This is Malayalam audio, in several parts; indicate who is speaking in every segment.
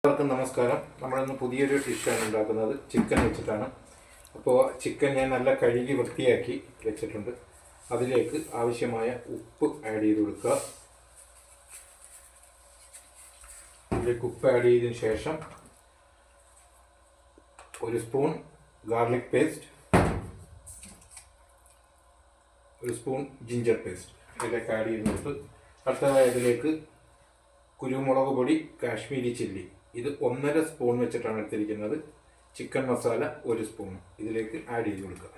Speaker 1: എല്ലാവർക്കും നമസ്കാരം. നമ്മളിന്ന് പുതിയൊരു ഡിഷാണ് ഉണ്ടാക്കുന്നത്. ചിക്കൻ വെച്ചിട്ടാണ്. അപ്പോൾ ചിക്കൻ ഞാൻ നല്ല കഴുകി വൃത്തിയാക്കി വെച്ചിട്ടുണ്ട്. അതിലേക്ക് ആവശ്യമായ ഉപ്പ് ആഡ് ചെയ്ത് കൊടുക്കുക. അതിലേക്ക് ഉപ്പ് ആഡ് ചെയ്തതിന് ശേഷം ഒരു സ്പൂൺ ഗാർലിക് പേസ്റ്റ്, ഒരു സ്പൂൺ ജിഞ്ചർ പേസ്റ്റ് ഇതിലേക്ക് ആഡ് ചെയ്യുന്നുണ്ട്. അടുത്തതായി ഇതിലേക്ക് കുരുമുളക് പൊടി, കാശ്മീരി ചില്ലി, ഇത് 1.5 സ്പൂൺ വെച്ചിട്ടാണ് എടുത്തിരിക്കുന്നത്. ചിക്കൻ മസാല 1 സ്പൂൺ ഇതിലേക്ക് ആഡ് ചെയ്ത് കൊടുക്കുക.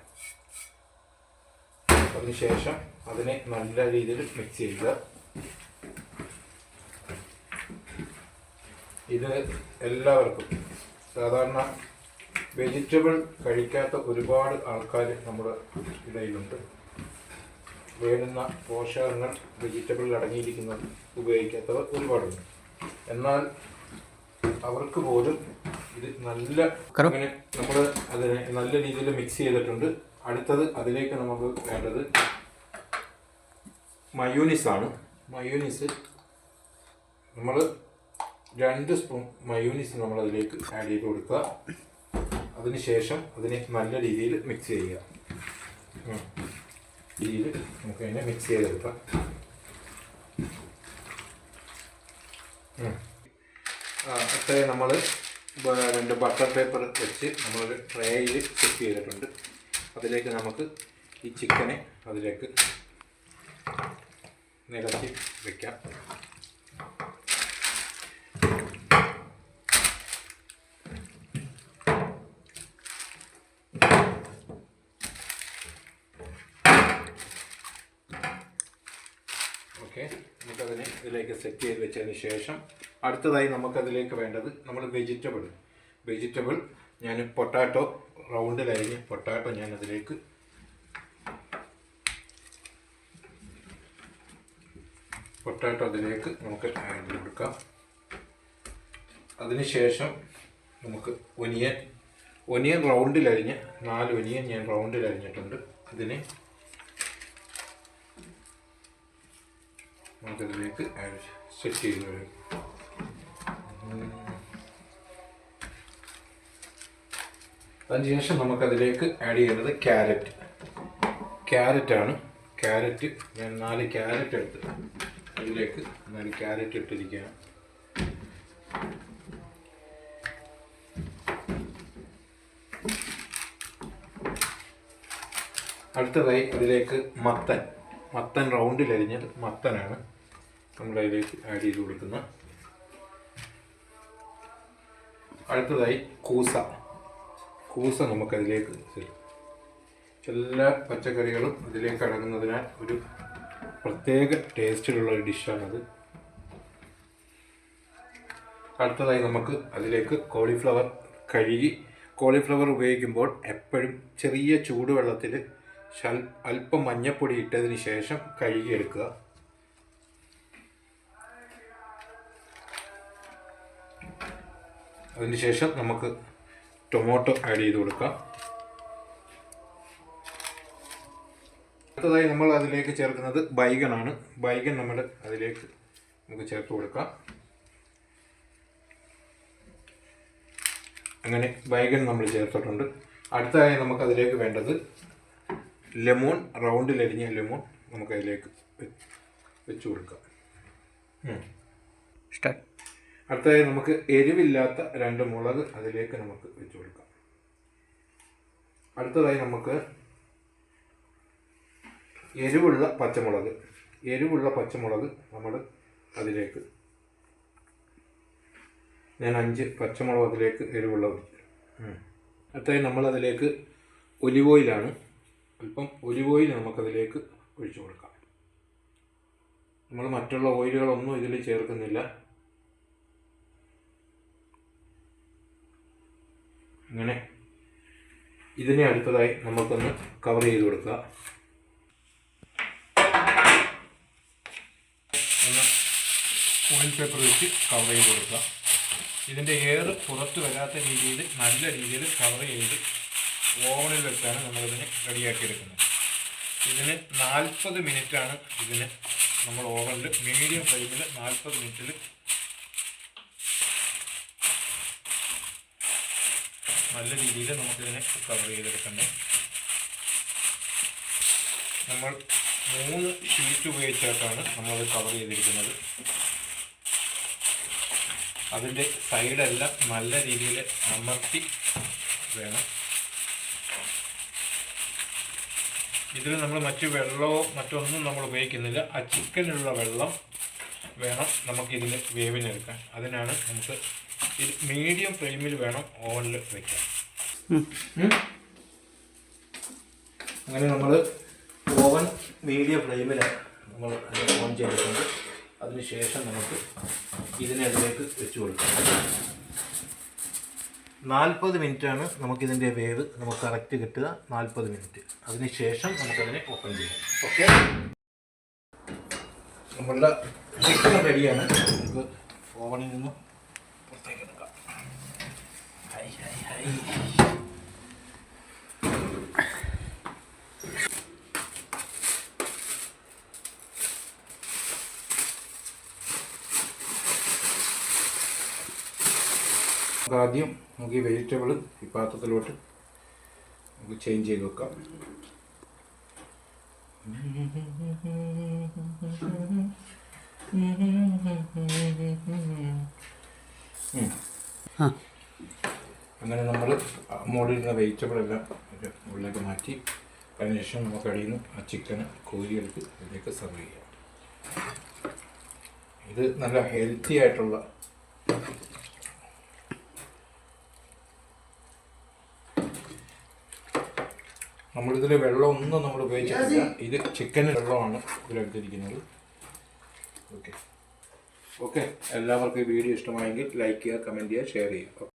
Speaker 1: അതിനുശേഷം അതിനെ നല്ല രീതിയിൽ മിക്സ് ചെയ്യുക. ഇത് എല്ലാവർക്കും, സാധാരണ വെജിറ്റബിൾ കഴിക്കാത്ത ഒരുപാട് ആൾക്കാർ നമ്മുടെ ഇടയിലുണ്ട്. വേണ്ടുന്ന പോഷകങ്ങൾ വെജിറ്റബിളിൽ അടങ്ങിയിരിക്കുന്നത് ഉപയോഗിക്കാത്തവർ ഒരുപാടുണ്ട്. എന്നാൽ അവർക്ക് പോലും ഇത് നല്ല അങ്ങനെ നമ്മൾ അതിനെ നല്ല രീതിയിൽ മിക്സ് ചെയ്തിട്ടുണ്ട്. അടുത്തത് അതിലേക്ക് നമുക്ക് വേണ്ടത് മയോനീസാണ്. മയോനീസ് നമ്മൾ 2 സ്പൂൺ മയോനീസ് നമ്മൾ അതിലേക്ക് ആഡ് ചെയ്ത് കൊടുക്കുക. അതിനുശേഷം അതിനെ നല്ല രീതിയിൽ മിക്സ് ചെയ്യുക. രീതിയിൽ നമുക്ക് അതിനെ മിക്സ് ചെയ്തെടുക്കാം. അടുത്ത നമ്മൾ 2 ബട്ടർ പേപ്പർ വെച്ച് നമ്മളൊരു ട്രേയിൽ സെറ്റ് ചെയ്തിട്ടുണ്ട്. അതിലേക്ക് നമുക്ക് ഈ ചിക്കനെ അതിലേക്ക് നിരത്തി വയ്ക്കാം. ഓക്കെ, നമുക്കതിനെ ഇതിലേക്ക് സെറ്റ് ചെയ്ത് വെച്ചതിന് ശേഷം അടുത്തതായി നമുക്കതിലേക്ക് വേണ്ടത് നമ്മൾ വെജിറ്റബിൾ ഞാൻ പൊട്ടാറ്റോ റൗണ്ടിലരിഞ്ഞ് പൊട്ടാറ്റോ ഞാൻ അതിലേക്ക് നമുക്ക് ആഡ് ചെയ്ത് കൊടുക്കാം. അതിനുശേഷം നമുക്ക് ഒനിയൻ റൗണ്ടിലരിഞ്ഞ് 4 ഒനിയൻ ഞാൻ റൗണ്ടിലരിഞ്ഞിട്ടുണ്ട്. ഇതിനെ നമുക്കതിലേക്ക് സെറ്റ് ചെയ്ത് വരും. അതിനുശേഷം നമുക്കതിലേക്ക് ആഡ് ചെയ്യുന്നത് ക്യാരറ്റാണ്. ക്യാരറ്റ് ഞാൻ 4 ക്യാരറ്റ് എടുത്ത് അതിലേക്ക് 4 ക്യാരറ്റ് ഇട്ടിരിക്കുകയാണ്. അടുത്തതായി അതിലേക്ക് മത്തൻ റൗണ്ടിലരിഞ്ഞത് മത്തനാണ് നമ്മളതിലേക്ക് ആഡ് ചെയ്ത് കൊടുക്കുന്നത്. അടുത്തതായി കൂസ നമുക്കതിലേക്ക് എല്ലാ പച്ചക്കറികളും ഇതിലേക്ക് അടങ്ങുന്നതിനാൽ ഒരു പ്രത്യേക ടേസ്റ്റിലുള്ള ഒരു ഡിഷാണത്. അടുത്തതായി നമുക്ക് അതിലേക്ക് കോളിഫ്ലവർ ഉപയോഗിക്കുമ്പോൾ എപ്പോഴും ചെറിയ ചൂടുവെള്ളത്തിൽ അല്പം മഞ്ഞപ്പൊടി ഇട്ടതിന് ശേഷം കഴുകിയെടുക്കുക. അതിനുശേഷം നമുക്ക് ടൊമാറ്റോ ആഡ് ചെയ്ത് കൊടുക്കാം. അടുത്തതായി നമ്മൾ അതിലേക്ക് ചേർക്കുന്നത് ബൈഗണാണ്. ബൈഗൺ നമ്മൾ അതിലേക്ക് നമുക്ക് ചേർത്ത് കൊടുക്കാം. അങ്ങനെ ബൈഗൺ നമ്മൾ ചേർത്തിട്ടുണ്ട്. അടുത്തതായി നമുക്കതിലേക്ക് വേണ്ടത് ലെമൺ, റൗണ്ടിലരിഞ്ഞ ലെമൺ നമുക്കതിലേക്ക് വെച്ച് കൊടുക്കാം. അടുത്തതായി നമുക്ക് എരിവില്ലാത്ത 2 മുളക് അതിലേക്ക് നമുക്ക് വെച്ച് കൊടുക്കാം. അടുത്തതായി നമുക്ക് എരിവുള്ള പച്ചമുളക് നമ്മൾ അതിലേക്ക് ഞാൻ 5 പച്ചമുളക് അതിലേക്ക് എരിവുള്ള. അടുത്തതായി നമ്മളതിലേക്ക് ഒലിവ് ഓയിലാണ്. അല്പം ഒലിവ് ഓയിൽ നമുക്കതിലേക്ക് ഒഴിച്ചു കൊടുക്കാം. നമ്മൾ മറ്റുള്ള ഓയിലുകളൊന്നും ഇതിൽ ചേർക്കുന്നില്ല. അങ്ങനെ ഇതിനെ അടുത്തതായി നമുക്കൊന്ന് കവർ ചെയ്ത് കൊടുക്കുക. ഒന്ന് ഓയിൽ പേപ്പർ വെച്ച് കവർ ചെയ്ത് കൊടുക്കുക. ഇതിൻ്റെ എയർ പുറത്ത് വരാത്ത രീതിയിൽ നല്ല രീതിയിൽ കവർ ചെയ്ത് ഓവണിൽ വെച്ചാണ് നമ്മളിതിനെ റെഡിയാക്കിയെടുക്കുന്നത്. ഇതിന് 40 മിനിറ്റാണ് ഇതിന് നമ്മൾ ഓവനിൽ മീഡിയം ഫ്ലെയിമിൽ 40 മിനിറ്റിൽ നല്ല രീതിയിൽ നമുക്കിതിനെ കവർ ചെയ്തെടുക്കണ്ടേ. നമ്മൾ 3 ഷീറ്റ് ഉപയോഗിച്ചിട്ടാണ് നമ്മളത് കവർ ചെയ്തിരിക്കുന്നത്. അതിൻ്റെ സൈഡെല്ലാം നല്ല രീതിയിൽ അമർത്തി വേണം. ഇതിൽ നമ്മൾ മറ്റു വെള്ളമോ മറ്റൊന്നും നമ്മൾ ഉപയോഗിക്കുന്നില്ല. ആ ചിക്കനുള്ള വെള്ളം വേണം നമുക്കിതിൽ വേവിനെടുക്കാൻ. അതിനാണ് നമുക്ക് ഇത് മീഡിയം ഫ്ലെയിമിൽ വേണം ഓവനിൽ വയ്ക്കാൻ. അങ്ങനെ നമ്മൾ ഓവൻ മീഡിയം ഫ്ലെയിമിൽ നമ്മൾ ഓൺ ചെയ്തിട്ടുണ്ട്. അതിനുശേഷം നമുക്ക് ഇതിനെ അതിലേക്ക് വെച്ച് കൊടുക്കാം. 40 മിനിറ്റാണ് നമുക്കിതിൻ്റെ വേവ് നമുക്ക് കറക്റ്റ് കിട്ടുക. 40 മിനിറ്റ്. അതിനുശേഷം നമുക്കതിനെ ഓപ്പൺ ചെയ്യാം. ഓക്കെ, നമ്മളുടെ ചിക്കൻ റെഡിയാണ്. നമുക്ക് ഓവനിൽ നിന്ന് പുറത്തേക്ക് എടുക്കാം. ആദ്യം നമുക്ക് ഈ വെജിറ്റബിൾ ഈ പാത്രത്തിലോട്ട് നമുക്ക് ചേഞ്ച് ചെയ്ത് വെക്കാം. അങ്ങനെ നമ്മൾ മുകളിലിരുന്ന വെജിറ്റബിൾ എല്ലാം ഉള്ളിലേക്ക് മാറ്റി അതിനുശേഷം നമുക്ക് അടിയിൽ നിന്ന് ആ ചിക്കന് കോരിയെടുത്ത് ഇതിലേക്ക് സെർവ് ചെയ്യാം. ഇത് നല്ല ഹെൽത്തി ആയിട്ടുള്ള നമ്മളിതിൽ വെള്ളമൊന്നും നമ്മൾ ഉപയോഗിച്ചിട്ടില്ല. ഇത് ചിക്കന് വെള്ളമാണ് ഇതിലെടുത്തിരിക്കുന്നത്. ഓക്കെ, എല്ലാവർക്കും ഈ വീഡിയോ ഇഷ്ടമായെങ്കിൽ ലൈക്ക് ചെയ്യുക, കമൻറ്റ് ചെയ്യുക, ഷെയർ ചെയ്യുക.